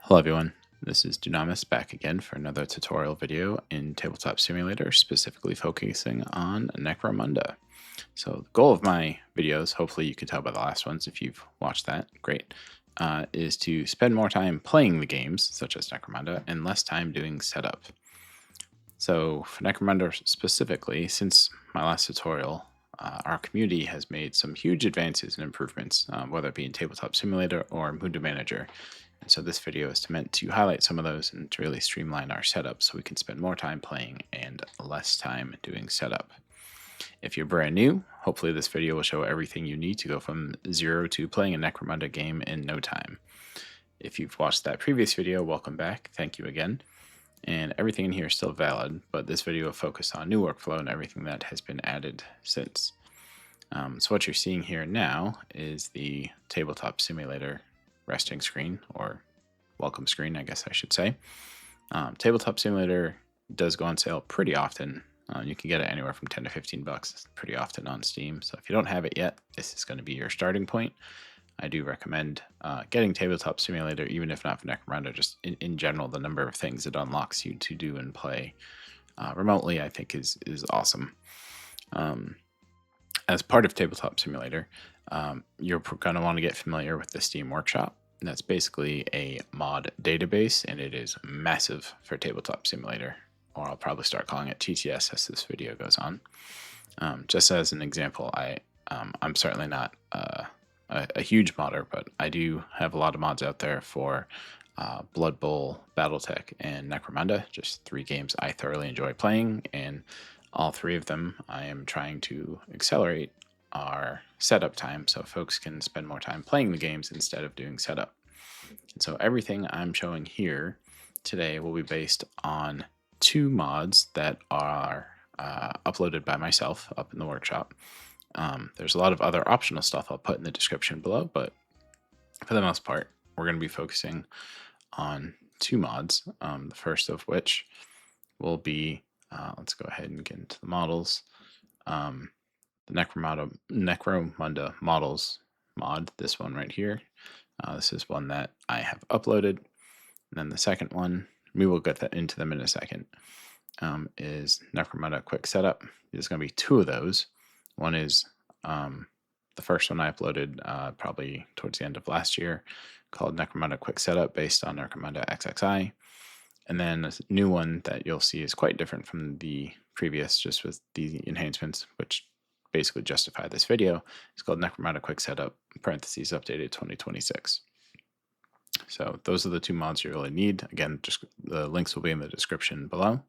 Hello everyone, this is Dunamis back again for another tutorial video in Tabletop Simulator, specifically focusing on Necromunda. So the goal of my videos, hopefully you can tell by the last ones if you've watched that, great, is to spend more time playing the games, such as Necromunda, and less time doing setup. So for Necromunda specifically, since my last tutorial, our community has made some huge advances and improvements, whether it be in Tabletop Simulator or MundaManager. And so this video is meant to highlight some of those and to really streamline our setup so we can spend more time playing and less time doing setup. If you're brand new, hopefully this video will show everything you need to go from zero to playing a Necromunda game in no time. If you've watched that previous video, welcome back. Thank you again. And everything in here is still valid, but this video will focus on new workflow and everything that has been added since. So what you're seeing here now is the Tabletop Simulator resting screen, or welcome screen, I guess I should say. Tabletop Simulator does go on sale pretty often. You can get it anywhere from 10 to 15 bucks pretty often on Steam. So if you don't have it yet, this is going to be your starting point. I do recommend getting Tabletop Simulator, even if not for Necromunda, just in general, the number of things it unlocks you to do and play remotely, I think is awesome. As part of Tabletop Simulator, you're going to want to get familiar with the Steam Workshop. And that's basically a mod database, and it is massive for Tabletop Simulator, or I'll probably start calling it TTS as this video goes on. Just as an example, I'm certainly not a huge modder, but I do have a lot of mods out there for Blood Bowl, Battletech, and Necromunda, just 3 games I thoroughly enjoy playing, and all 3 of them I am trying to accelerate our setup time so folks can spend more time playing the games instead of doing setup. And so everything I'm showing here today will be based on 2 mods that are uploaded by myself up in the workshop. There's a lot of other optional stuff I'll put in the description below, but for the most part, we're going to be focusing on 2 mods. The first of which will be, let's go ahead and get into the models. The Necromunda Models mod, this one right here. This is one that I have uploaded. And then the second one, we will get that into them in a second, is Necromunda Quick Setup. There's going to be 2 of those. One is the first one I uploaded probably towards the end of last year, called Necromunda Quick Setup, based on Necromunda XXI. And then a new one that you'll see is quite different from the previous, just with the enhancements, which basically justify this video. It's called Necromunda Quick Setup, parentheses, updated 2026. So those are the 2 mods you really need. Again, just the links will be in the description below.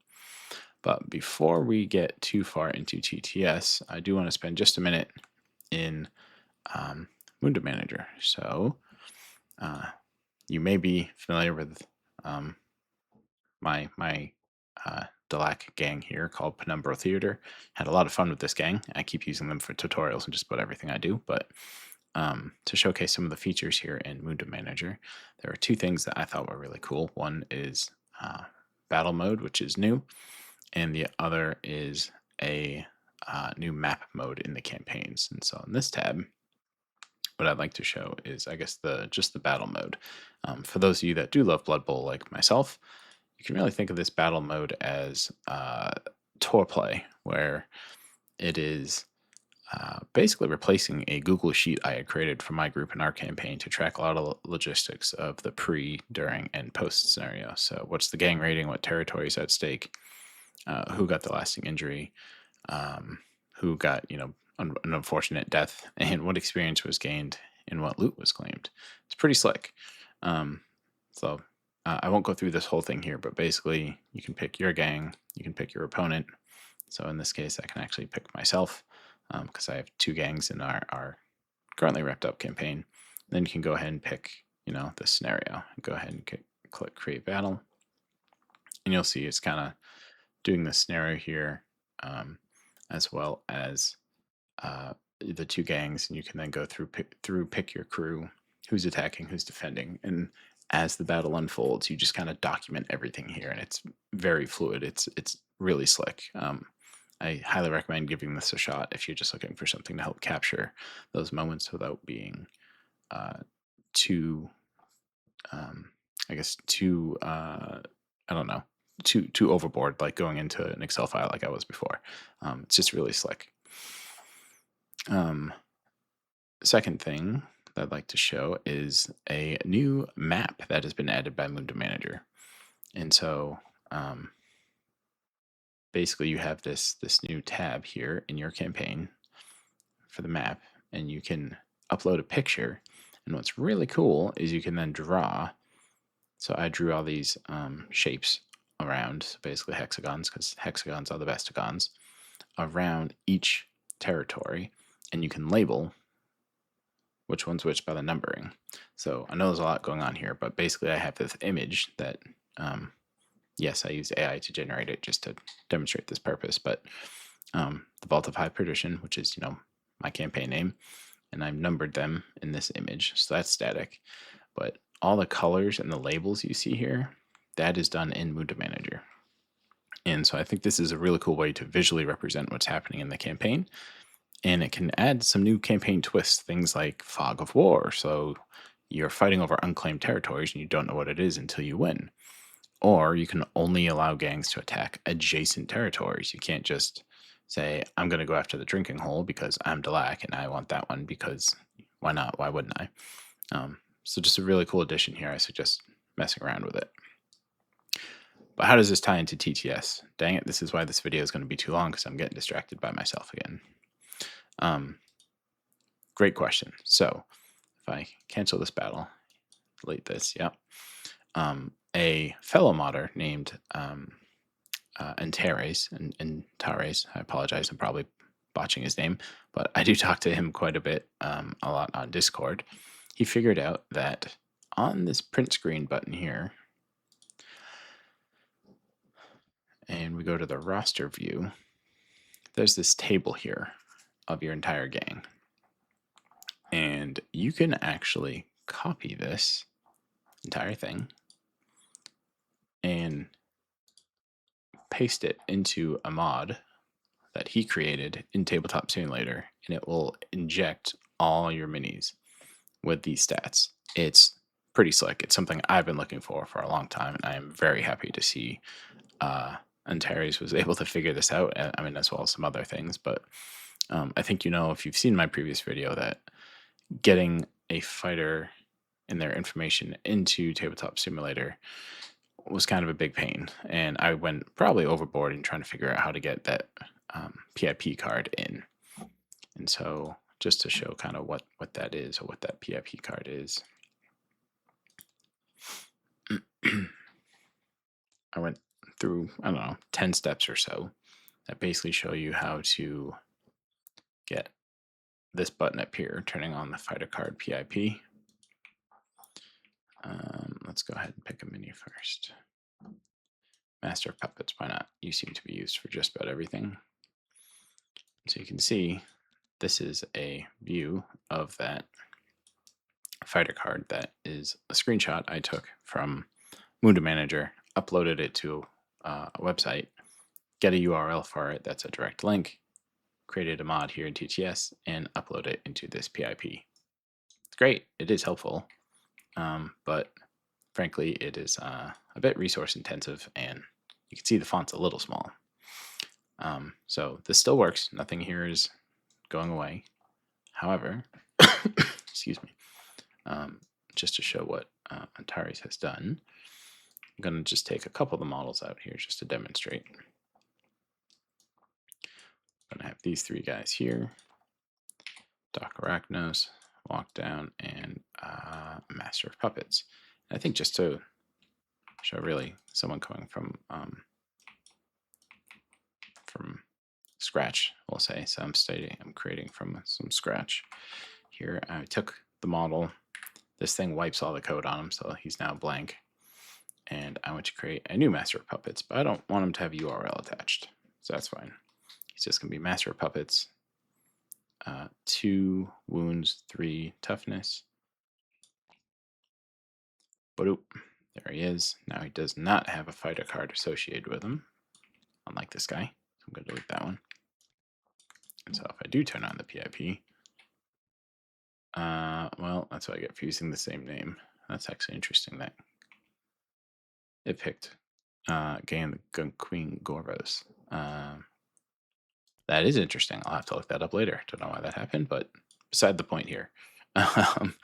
But before we get too far into TTS, I do want to spend just a minute in MundaManager. So you may be familiar with my Delac gang here called Penumbral Theater. Had a lot of fun with this gang. I keep using them for tutorials and just about everything I do, but to showcase some of the features here in MundaManager, there are 2 things that I thought were really cool. One is battle mode, which is new, and the other is a new map mode in the campaigns. And so in this tab, what I'd like to show is, I guess, just the battle mode. For those of you that do love Blood Bowl like myself, you can really think of this battle mode as tour play, where it is basically replacing a Google Sheet I had created for my group in our campaign to track a lot of logistics of the pre, during, and post scenario. So what's the gang rating, what territories at stake, who got the lasting injury, who got, an unfortunate death, and what experience was gained and what loot was claimed. It's pretty slick. So I won't go through this whole thing here, but basically you can pick your gang, you can pick your opponent. So in this case, I can actually pick myself because I have 2 gangs in our currently wrapped up campaign. Then you can go ahead and pick, the scenario. Go ahead and click Create Battle, and you'll see it's kind of doing the scenario here, as well as the 2 gangs, and you can then go through pick your crew, who's attacking, who's defending, and as the battle unfolds, you just kind of document everything here, and it's very fluid. It's really slick. I highly recommend giving this a shot if you're just looking for something to help capture those moments without being too I guess, too, I don't know, too overboard, like going into an Excel file like I was before. It's just really slick. Um, Second thing that I'd like to show is a new map that has been added by MundaManager. And so basically you have this new tab here in your campaign for the map, and you can upload a picture. And what's really cool is you can then draw. So I drew all these shapes around, so basically hexagons, because hexagons are the bestagons, around each territory, and you can label which one's which by the numbering. So I know there's a lot going on here, but basically I have this image that, yes, I used AI to generate it just to demonstrate this purpose, but the Vault of High Perdition, which is, my campaign name, and I've numbered them in this image, so that's static. But all the colors and the labels you see here, that is done in MundaManager. And so I think this is a really cool way to visually represent what's happening in the campaign. And it can add some new campaign twists, things like fog of war. So you're fighting over unclaimed territories and you don't know what it is until you win. Or you can only allow gangs to attack adjacent territories. You can't just say, I'm going to go after the drinking hole because I'm Delac and I want that one because why not? Why wouldn't I? So just a really cool addition here. I suggest messing around with it. But how does this tie into TTS? Dang it, this is why this video is going to be too long because I'm getting distracted by myself again. Great question. So if I cancel this battle, delete this, a fellow modder named Antares, Antares, I apologize, I'm probably botching his name, but I do talk to him quite a bit, a lot on Discord. He figured out that on this print screen button here, and we go to the roster view, there's this table here of your entire gang. And you can actually copy this entire thing and paste it into a mod that he created in Tabletop Simulator, and it will inject all your minis with these stats. It's pretty slick. It's something I've been looking for a long time, and I am very happy to see Antares was able to figure this out. I mean, as well as some other things, but I think if you've seen my previous video that getting a fighter and their information into Tabletop Simulator was kind of a big pain, and I went probably overboard in trying to figure out how to get that PIP card in. And so just to show kind of what that is, or what that PIP card is, I went through, I don't know, 10 steps or so that basically show you how to get this button up here, turning on the fighter card PIP. Let's go ahead and pick a menu first. Master of Puppets, why not? You seem to be used for just about everything. So you can see this is a view of that fighter card that is a screenshot I took from MundaManager, uploaded it to a website, get a URL for it that's a direct link, created a mod here in TTS, and upload it into this PIP. It's great. It is helpful, but frankly, it is a bit resource intensive, and you can see the font's a little small. So this still works. Nothing here is going away. However, excuse me, just to show what Antares has done, I'm going to just take a couple of the models out here just to demonstrate. I'm going to have these three guys here, Doc Arachnos, Walkdown, and Master of Puppets. And I think just to show really someone coming from scratch, we'll say. So I'm creating from some scratch here. I took the model. This thing wipes all the code on him, so he's now blank. And I want to create a new Master of Puppets, but I don't want him to have a URL attached, so that's fine. He's just going to be Master of Puppets, 2 wounds, 3 toughness. Boop. There he is. Now he does not have a fighter card associated with him, unlike this guy. So I'm going to delete that one. And so if I do turn on the PIP, well, that's what I get for using the same name. That's actually interesting. That it picked Gang Queen Gorvos. That is interesting. I'll have to look that up later. Don't know why that happened, but beside the point here. Um,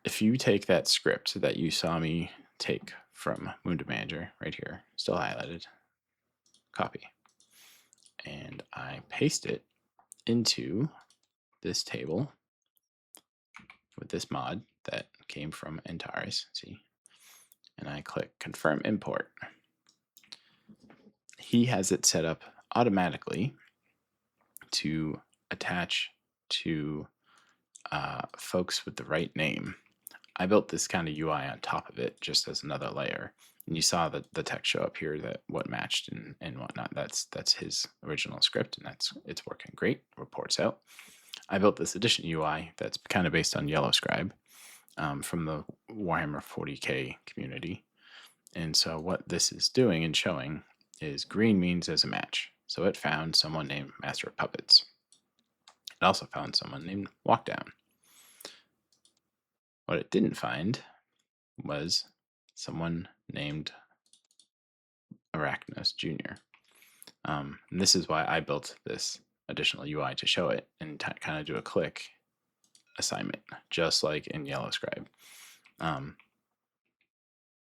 if you take that script that you saw me take from MundaManager right here, still highlighted, copy, and I paste it into this table with this mod that came from Antares, see, and I click confirm import, he has it set up automatically to attach to folks with the right name. I built this kind of UI on top of it just as another layer. And you saw the text show up here that what matched and whatnot. That's his original script, and it's working great. Reports out. I built this addition UI that's kind of based on Yellow Scribe from the Warhammer 40k community. And so what this is doing and showing is green means as a match. So it found someone named Master of Puppets. It also found someone named Walkdown. What it didn't find was someone named Arachnos Jr. And this is why I built this additional UI to show it and kind of do a click assignment, just like in Yellow Scribe.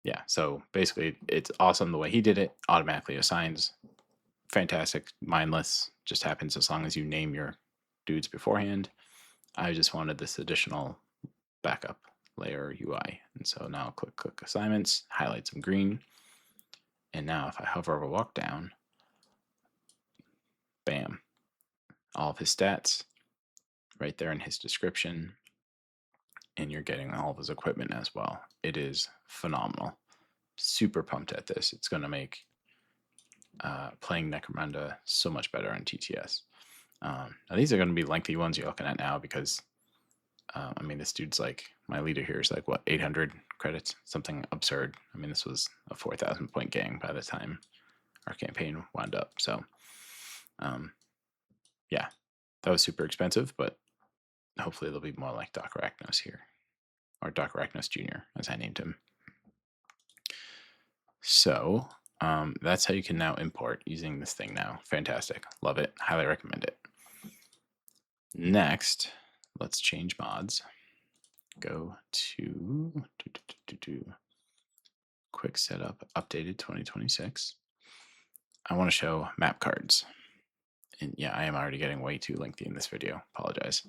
Yeah, so basically it's awesome the way he did it, automatically assigns. Fantastic, mindless, just happens as long as you name your dudes beforehand. I just wanted this additional backup layer UI. And so now I'll click assignments, highlight some green. And now if I hover over walk down, bam, all of his stats right there in his description. And you're getting all of his equipment as well. It is phenomenal. Super pumped at this. It's going to make playing Necromunda so much better on TTS. Now these are going to be lengthy ones you're looking at now because I mean, this dude's like, my leader here is like, what, 800 credits? Something absurd. I mean, this was a 4,000 point gang by the time our campaign wound up. So, yeah, that was super expensive, but hopefully it'll be more like Doc Arachnos here, or Doc Arachnos Jr., as I named him. So, that's how you can now import using this thing now. Fantastic. Love it. Highly recommend it. Next, let's change mods. Go to quick setup, updated 2026. I want to show map cards. And yeah, I am already getting way too lengthy in this video. Apologize.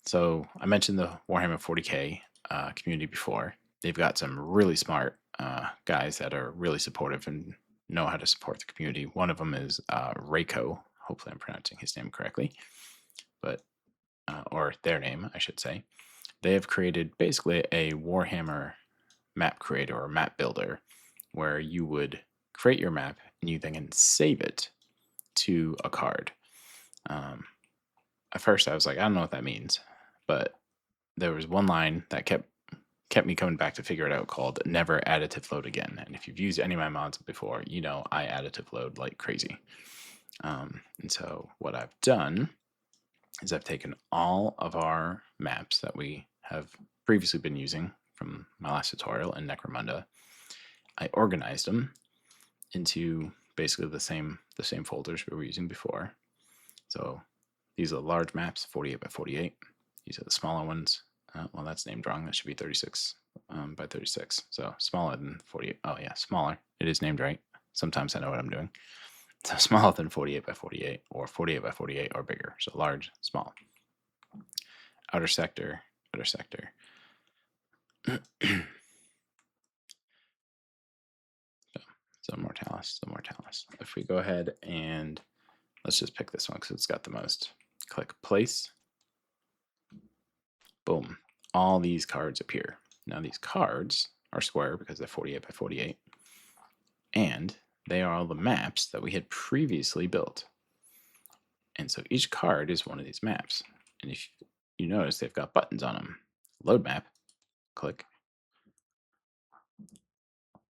So I mentioned the Warhammer 40k community before. They've got some really smart guys that are really supportive and know how to support the community. One of them is Reiko. Hopefully I'm pronouncing his name correctly, but or their name, I should say. They have created basically a Warhammer map creator or map builder where you would create your map and you then can save it to a card. At first I was like, I don't know what that means, but there was one line that kept me coming back to figure it out called never additive load again. And if you've used any of my mods before, you know I additive load like crazy. And so what I've done is I've taken all of our maps that we have previously been using from my last tutorial in Necromunda. I organized them into basically the same folders we were using before. So these are the large maps, 48 by 48. These are the smaller ones. Well, that's named wrong. That should be 36 by 36. So smaller than 48. Oh yeah, smaller. It is named right. Sometimes I know what I'm doing. So smaller than 48 by 48 or 48 by 48 or bigger. So large, small. Outer sector, outer sector. So Mortalis, so Mortalis. If we go ahead and let's just pick this one because it's got the most. Click place. Boom. All these cards appear. Now these cards are square because they're 48 by 48. And they are all the maps that we had previously built. And so each card is one of these maps. And if you notice, they've got buttons on them. Load map. Click.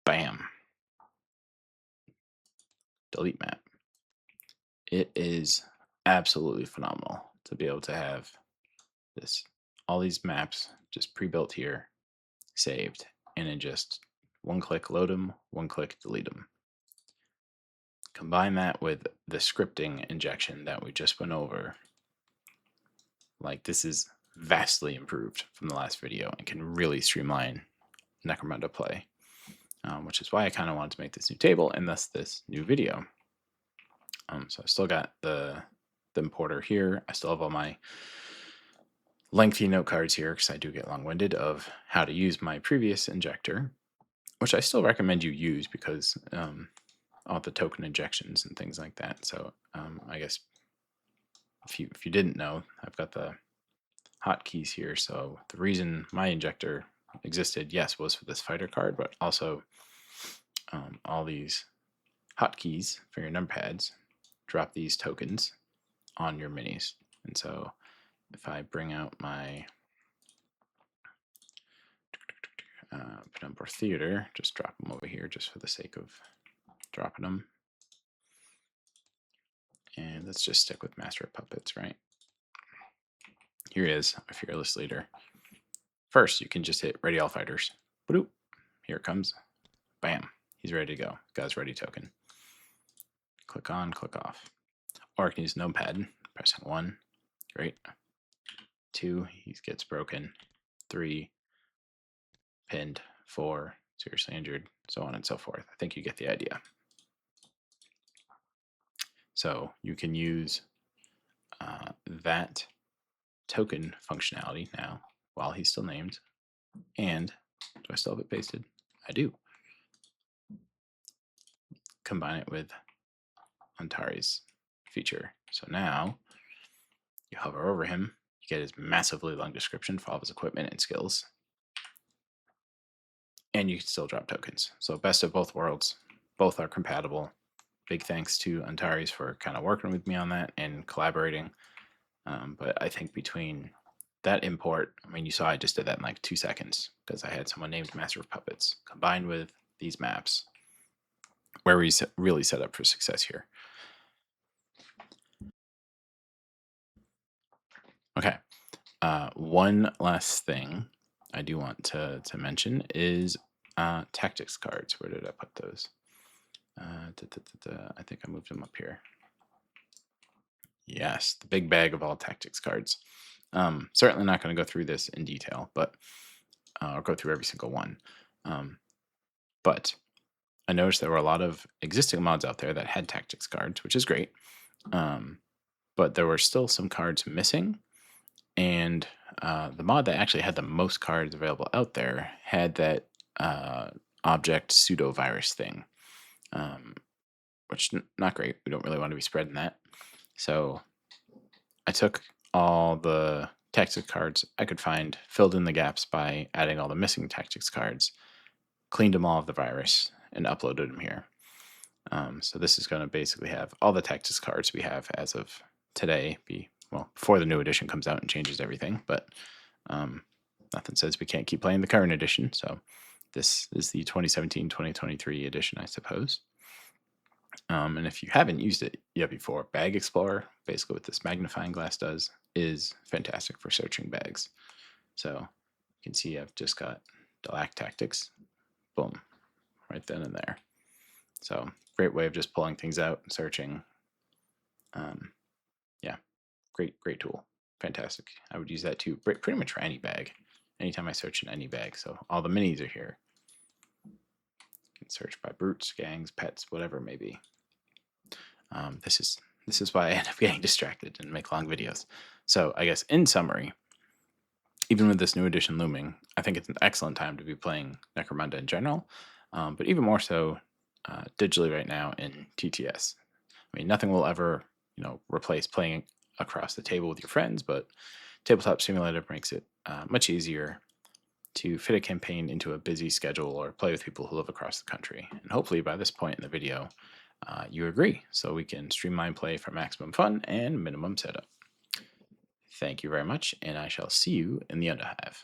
Bam. Delete map. It is absolutely phenomenal to be able to have this, all these maps just pre-built here, saved, and then just one click load them, one click delete them. Combine that with the scripting injection that we just went over. Like, this is vastly improved from the last video and can really streamline Necromunda play, which is why I kind of wanted to make this new table and thus this new video. So I still got the importer here. I still have all my lengthy note cards here because I do get long-winded of how to use my previous injector, which I still recommend you use because all the token injections and things like that. So I guess if you didn't know, I've got the hotkeys here. So the reason my injector existed, yes, was for this fighter card, but also all these hotkeys for your numpads drop these tokens on your minis. And so if I bring out my Penumbra Theater, just drop them over here just for the sake of dropping them. And let's just stick with Master of Puppets, right? Here he is, a fearless leader. First, you can just hit Ready All Fighters. Boop. Here it comes. Bam. He's ready to go. Got his ready token. Click on, click off. Or I can use Notepad. Press 1. Great. 2, he gets broken. 3, pinned. 4, seriously injured. So on and so forth. I think you get the idea. So you can use that token functionality now while he's still named. And do I still have it pasted? I do. Combine it with Antares feature. So now you hover over him, you get his massively long description for all of his equipment and skills. And you can still drop tokens. So best of both worlds. Both are compatible. Big thanks to Antares for kind of working with me on that and collaborating. But I think between that import, I mean, you saw I just did that in like 2 seconds because I had someone named Master of Puppets, combined with these maps, where we really set up for success here. Okay, one last thing I do want to mention is tactics cards. Where did I put those? I think I moved them up here. Yes, the big bag of all tactics cards. Certainly not going to go through this in detail, but I'll go through every single one. But I noticed there were a lot of existing mods out there that had tactics cards, which is great. But there were still some cards missing. And the mod that actually had the most cards available out there had that object pseudo virus thing, which not great. We don't really want to be spreading that. So I took all the tactics cards I could find, filled in the gaps by adding all the missing tactics cards, cleaned them all of the virus, and uploaded them here. So this is going to basically have all the tactics cards we have as of today, well, before the new edition comes out and changes everything, but nothing says we can't keep playing the current edition. So this is the 2017-2023 edition, I suppose. And if you haven't used it yet before, Bag Explorer, basically what this magnifying glass does, is fantastic for searching bags. So you can see I've just got Delac Tactics, boom, right then and there. So great way of just pulling things out and searching. Yeah, great tool, fantastic. I would use that too, pretty much for any bag, anytime I search in any bag. So all the minis are here. You can search by brutes, gangs, pets, whatever it may be. This is why I end up getting distracted and make long videos. So I guess in summary, even with this new edition looming, I think it's an excellent time to be playing Necromunda in general, but even more so digitally right now in TTS. I mean, nothing will ever, replace playing across the table with your friends, but Tabletop Simulator makes it much easier to fit a campaign into a busy schedule or play with people who live across the country. And hopefully by this point in the video, you agree, so we can streamline play for maximum fun and minimum setup. Thank you very much, and I shall see you in the Underhive.